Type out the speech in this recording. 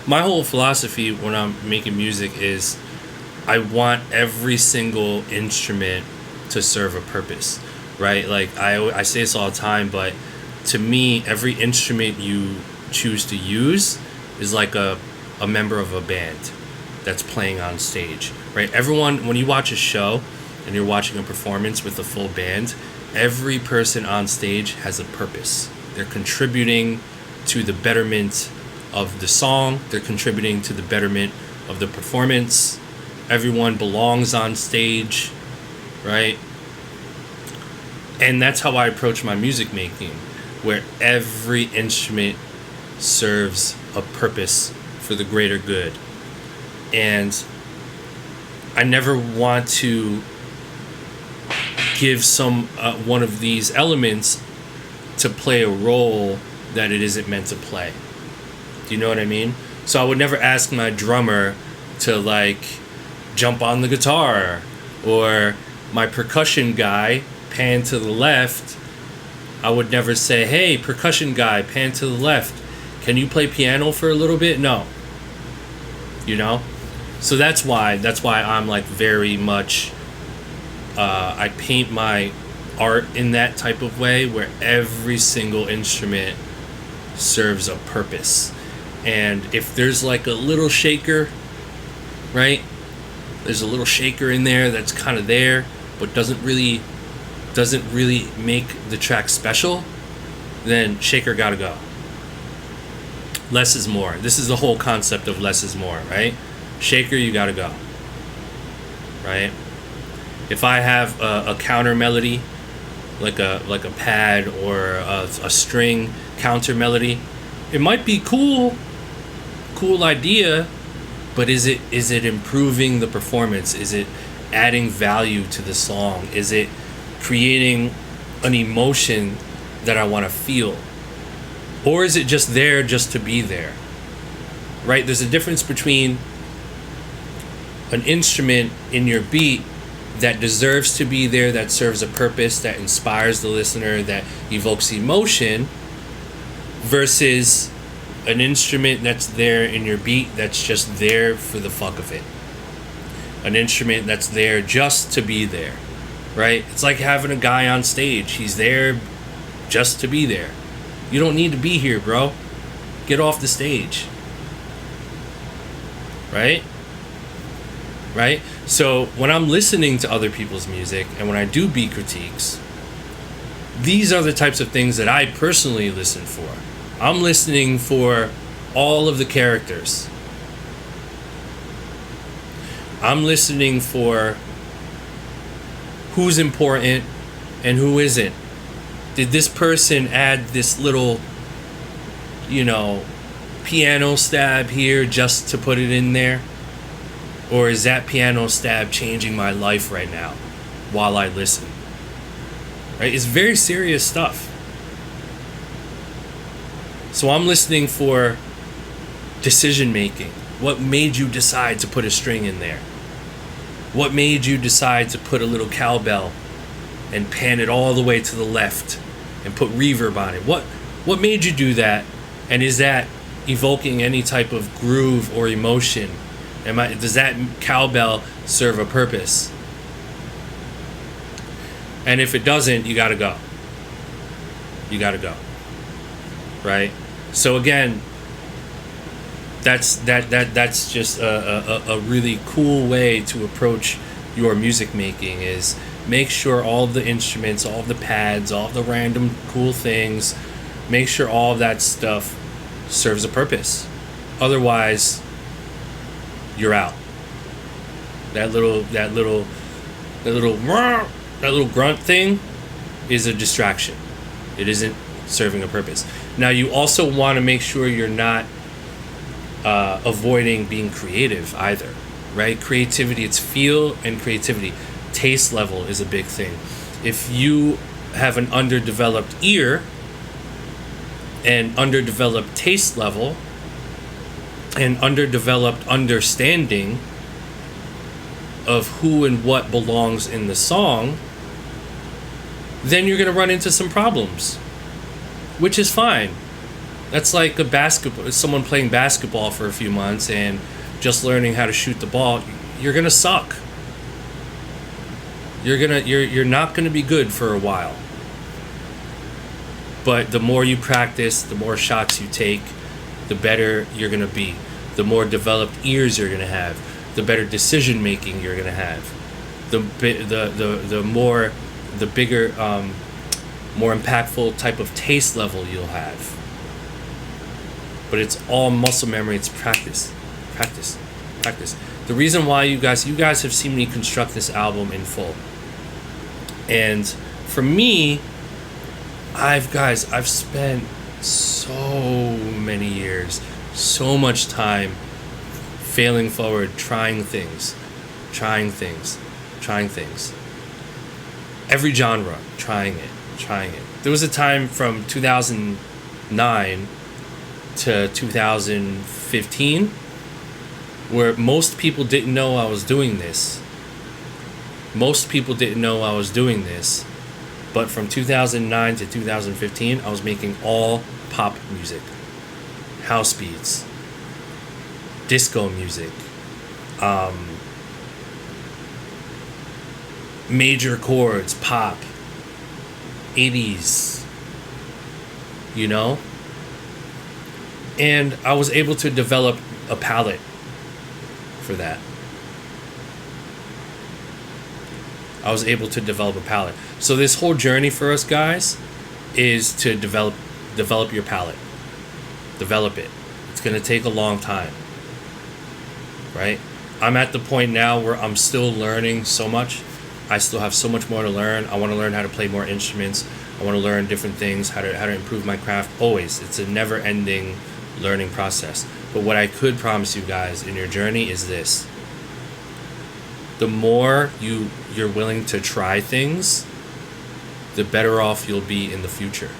My whole philosophy when I'm making music is I want every single instrument to serve a purpose, right? Like I say this all the time, but to me, every instrument you choose to use is like a member of a band that's playing on stage, right? Everyone, when you watch a show and you're watching a performance with a full band, every person on stage has a purpose. They're contributing to the betterment of the song, they're contributing to the betterment of the performance. Everyone belongs on stage, right? And that's how I approach my music making, where every instrument serves a purpose for the greater good. And I never want to give some one of these elements to play a role that it isn't meant to play. Do you know what I mean? So I would never ask my drummer to like jump on the guitar, or my percussion guy pan to the left. I would never say, hey, percussion guy, pan to the left, can you play piano for a little bit? No. You know? So that's why I'm like very much I paint my art in that type of way, where every single instrument serves a purpose. And if there's like a little shaker, right? There's a little shaker in there that's kind of there, but doesn't really make the track special, then shaker gotta go. Less is more. This is the whole concept of less is more, right? Shaker, you gotta go, right? If I have a counter melody, like a pad or a string counter melody, it might be cool idea, but is it improving the performance? Is it adding value to the song? Is it creating an emotion that I want to feel? Or is it just there just to be there? Right? There's a difference between an instrument in your beat that deserves to be there, that serves a purpose, that inspires the listener, that evokes emotion, versus an instrument that's there in your beat that's just there for the fuck of it. An instrument that's there just to be there, right? It's like having a guy on stage. He's there just to be there. You don't need to be here, bro. Get off the stage. Right? Right? So when I'm listening to other people's music and when I do beat critiques, these are the types of things that I personally listen for. I'm listening for all of the characters. I'm listening for who's important and who isn't. Did this person add this little, piano stab here just to put it in there? Or is that piano stab changing my life right now while I listen? Right? It's very serious stuff. So I'm listening for decision making. What made you decide to put a string in there? What made you decide to put a little cowbell and pan it all the way to the left and put reverb on it? What made you do that? And is that evoking any type of groove or emotion? Does that cowbell serve a purpose? And if it doesn't, you gotta go. You gotta go. Right? So again, that's just a really cool way to approach your music making, is make sure all of the instruments, all of the pads, all of the random cool things, make sure all of that stuff serves a purpose. Otherwise, you're out. That little grunt thing is a distraction. It isn't serving a purpose. Now you also want to make sure you're not avoiding being creative either, right? Creativity, it's feel and creativity. Taste level is a big thing. If you have an underdeveloped ear and underdeveloped taste level and underdeveloped understanding of who and what belongs in the song, then you're going to run into some problems, which is fine. That's like someone playing basketball for a few months and just learning how to shoot the ball. You're gonna suck. You're not gonna be good for a while. But the more you practice, the more shots you take, the better you're gonna be. The more developed ears you're gonna have, the better decision making you're gonna have. The bigger, more impactful type of taste level you'll have. But it's all muscle memory. It's practice. The reason why you guys have seen me construct this album in full. And for me, I've spent so many years, so much time failing forward, trying things. Every genre, trying it. There was a time from 2009 to 2015 where most people didn't know I was doing this. But from 2009 to 2015, I was making all pop music, house beats, disco music, major chords, pop, 80s, you know? And I was able to develop a palette for that. So this whole journey for us guys is to develop your palette. Develop it. It's going to take a long time. Right? I'm at the point now where I'm still learning so much. I still have so much more to learn. I want to learn how to play more instruments. I want to learn different things, how to improve my craft. Always. It's a never-ending learning process. But what I could promise you guys in your journey is this. The more you're willing to try things, the better off you'll be in the future.